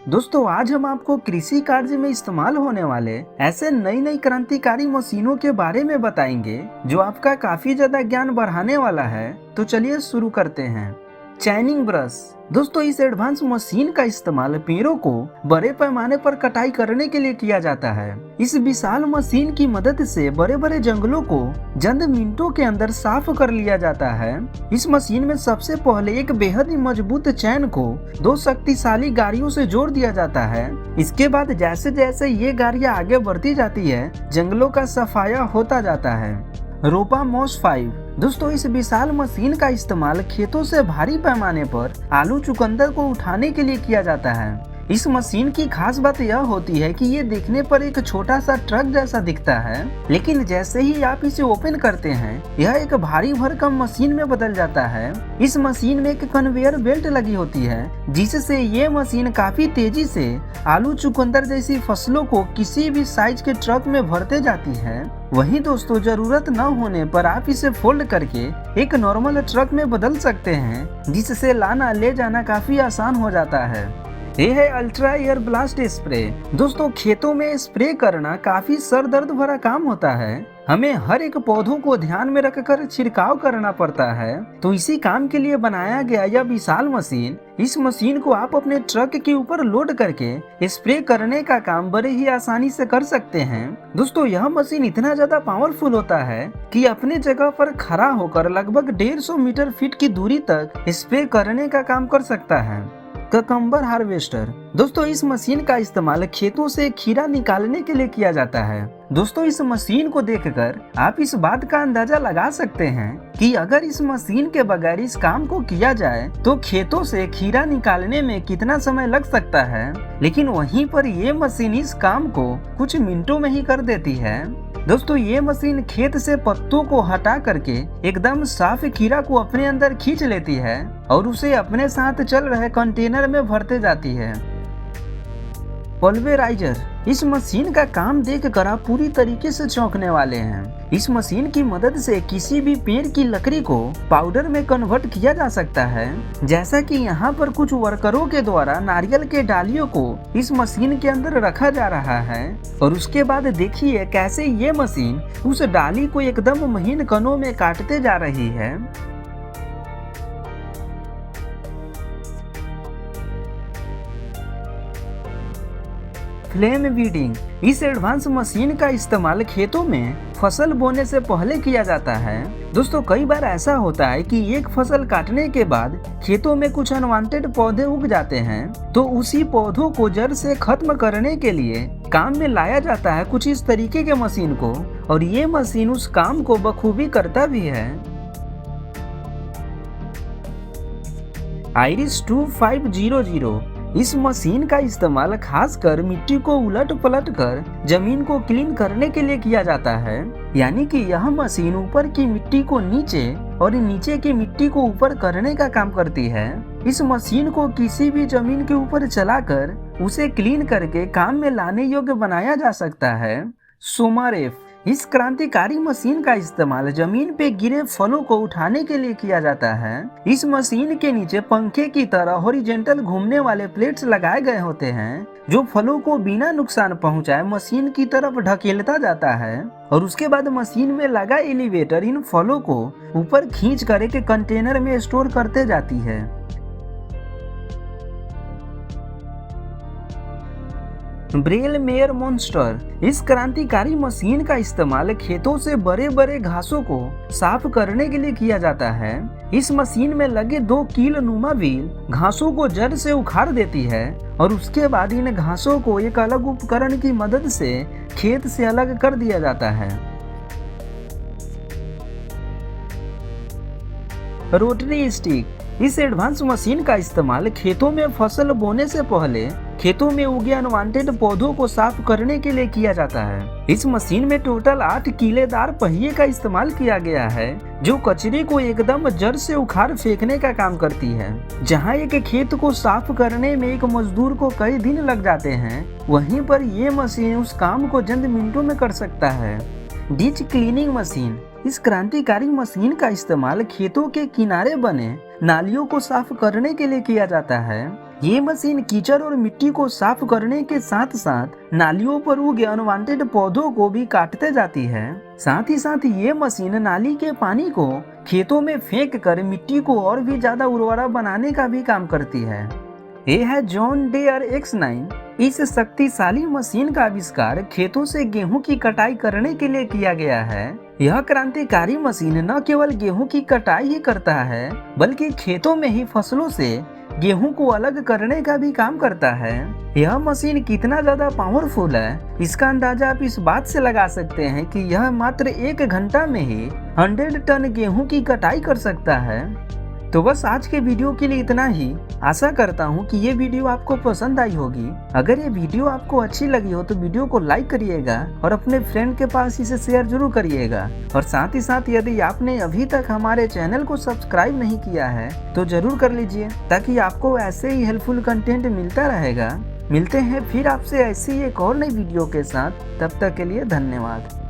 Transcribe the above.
दोस्तों आज हम आपको कृषि कार्य में इस्तेमाल होने वाले ऐसे नई नई क्रांतिकारी मशीनों के बारे में बताएंगे जो आपका काफी ज्यादा ज्ञान बढ़ाने वाला है। तो चलिए शुरू करते हैं। चैनिंग ब्रश। दोस्तों इस एडवांस मशीन का इस्तेमाल पेड़ों को बड़े पैमाने पर कटाई करने के लिए किया जाता है। इस विशाल मशीन की मदद से बड़े बड़े जंगलों को चंद मिनटों के अंदर साफ कर लिया जाता है। इस मशीन में सबसे पहले एक बेहद ही मजबूत चैन को दो शक्तिशाली गाड़ियों से जोड़ दिया जाता है। इसके बाद जैसे जैसे ये गाड़ियां आगे बढ़ती जाती है, जंगलों का सफाया होता जाता है। रोपा मॉस 5। दोस्तों इस विशाल मशीन का इस्तेमाल खेतों से भारी पैमाने पर आलू चुकंदर को उठाने के लिए किया जाता है। इस मशीन की खास बात यह होती है कि ये देखने पर एक छोटा सा ट्रक जैसा दिखता है, लेकिन जैसे ही आप इसे ओपन करते हैं यह एक भारी भरकम मशीन में बदल जाता है। इस मशीन में एक कन्वेयर बेल्ट लगी होती है जिससे ये मशीन काफी तेजी से आलू चुकंदर जैसी फसलों को किसी भी साइज के ट्रक में भरते जाती है। वहीं दोस्तों जरूरत न होने पर आप इसे फोल्ड करके एक नॉर्मल ट्रक में बदल सकते हैं, जिससे लाना ले जाना काफी आसान हो जाता है। ये है अल्ट्रा एयर ब्लास्ट स्प्रे। दोस्तों खेतों में स्प्रे करना काफी सर दर्द भरा काम होता है। हमें हर एक पौधों को ध्यान में रखकर छिड़काव करना पड़ता है, तो इसी काम के लिए बनाया गया यह विशाल मशीन। इस मशीन को आप अपने ट्रक के ऊपर लोड करके स्प्रे करने का काम बड़े ही आसानी से कर सकते हैं। दोस्तों यह मशीन इतना ज्यादा पावरफुल होता है कि अपने जगह पर खड़ा होकर लगभग 150 मीटर फीट की दूरी तक स्प्रे करने का काम कर सकता है। Cucumber harvester. दोस्तों इस मशीन का इस्तेमाल खेतों से खीरा निकालने के लिए किया जाता है। दोस्तों इस मशीन को देखकर आप इस बात का अंदाजा लगा सकते हैं कि अगर इस मशीन के बगैर इस काम को किया जाए तो खेतों से खीरा निकालने में कितना समय लग सकता है, लेकिन वहीं पर ये मशीन इस काम को कुछ मिनटों में ही कर देती है। दोस्तों ये मशीन खेत से पत्तों को हटा करके एकदम साफ खीरा को अपने अंदर खींच लेती है और उसे अपने साथ चल रहे कंटेनर में भरते जाती है। पल्वेराइजर। इस मशीन का काम देखकर आप पूरी तरीके से चौंकने वाले हैं। इस मशीन की मदद से किसी भी पेड़ की लकड़ी को पाउडर में कन्वर्ट किया जा सकता है। जैसा कि यहाँ पर कुछ वर्करों के द्वारा नारियल के डालियों को इस मशीन के अंदर रखा जा रहा है और उसके बाद देखिए कैसे ये मशीन उस डाली को एकदम महीन कणों में काटते जा रही है। Flame weeding. इस एडवांस मशीन का इस्तेमाल खेतों में फसल बोने से पहले किया जाता है। दोस्तों कई बार ऐसा होता है कि एक फसल काटने के बाद खेतों में कुछ अनवांटेड पौधे उग जाते हैं, तो उसी पौधों को जड़ से खत्म करने के लिए काम में लाया जाता है कुछ इस तरीके के मशीन को, और ये मशीन उस काम को बखूबी करता भी है। आयरिस 2500। इस मशीन का इस्तेमाल खासकर मिट्टी को उलट पलट कर जमीन को क्लीन करने के लिए किया जाता है। यानी कि यह मशीन ऊपर की मिट्टी को नीचे और नीचे की मिट्टी को ऊपर करने का काम करती है। इस मशीन को किसी भी जमीन के ऊपर चलाकर उसे क्लीन करके काम में लाने योग्य बनाया जा सकता है। सोमारेफ। इस क्रांतिकारी मशीन का इस्तेमाल जमीन पे गिरे फलों को उठाने के लिए किया जाता है। इस मशीन के नीचे पंखे की तरह हॉरिजॉन्टल घूमने वाले प्लेट्स लगाए गए होते हैं, जो फलों को बिना नुकसान पहुंचाए मशीन की तरफ ढकेलता जाता है, और उसके बाद मशीन में लगा एलिवेटर इन फलों को ऊपर खींच कर एक कंटेनर में स्टोर करते जाती है। Braille mayor monster. इस क्रांतिकारी मशीन का इस्तेमाल खेतों से बड़े बड़े घासों को साफ करने के लिए किया जाता है। इस मशीन में लगे 2 कील नुमा व्हील घासों को जड़ से उखाड़ देती है और उसके बाद इन घासों को एक अलग उपकरण की मदद से खेत से अलग कर दिया जाता है। Rotary stick. इस एडवांस मशीन का इस्तेमाल खेतों में फसल बोने से पहले खेतों में उगे अनवांटेड पौधों को साफ करने के लिए किया जाता है। इस मशीन में टोटल 8 कीलेदार पहिए का इस्तेमाल किया गया है, जो कचरे को एकदम जड़ से उखाड़ फेंकने का काम करती है। जहां एक खेत को साफ करने में एक मजदूर को कई दिन लग जाते हैं, वहीं पर ये मशीन उस काम को चंद मिनटों में कर सकता है। Ditch cleaning machine. इस क्रांतिकारी मशीन का इस्तेमाल खेतों के किनारे बने नालियों को साफ करने के लिए किया जाता है। ये मशीन कीचड़ और मिट्टी को साफ करने के साथ साथ नालियों पर उगे अनवांटेड पौधों को भी काटते जाती है। साथ ही साथ ये मशीन नाली के पानी को खेतों में फेंक कर मिट्टी को और भी ज्यादा उर्वरा बनाने का भी काम करती है। ये है जॉन डियर X9। इस शक्तिशाली मशीन का आविष्कार खेतों से गेहूं की कटाई करने के लिए किया गया है। यह क्रांतिकारी मशीन न केवल गेहूं की कटाई ही करता है बल्कि खेतों में ही फसलों से गेहूं को अलग करने का भी काम करता है। यह मशीन कितना ज्यादा पावरफुल है इसका अंदाजा आप इस बात से लगा सकते हैं कि यह मात्र 1 घंटा में ही 100 टन गेहूं की कटाई कर सकता है। तो बस आज के वीडियो के लिए इतना ही। आशा करता हूँ कि ये वीडियो आपको पसंद आई होगी। अगर ये वीडियो आपको अच्छी लगी हो तो वीडियो को लाइक करिएगा और अपने फ्रेंड के पास इसे शेयर जरूर करिएगा। और साथ ही साथ यदि आपने अभी तक हमारे चैनल को सब्सक्राइब नहीं किया है तो जरूर कर लीजिए ताकि आपको ऐसे ही हेल्पफुल कंटेंट मिलता रहेगा। मिलते हैं फिर आपसे ऐसी एक और नई वीडियो के साथ। तब तक के लिए धन्यवाद।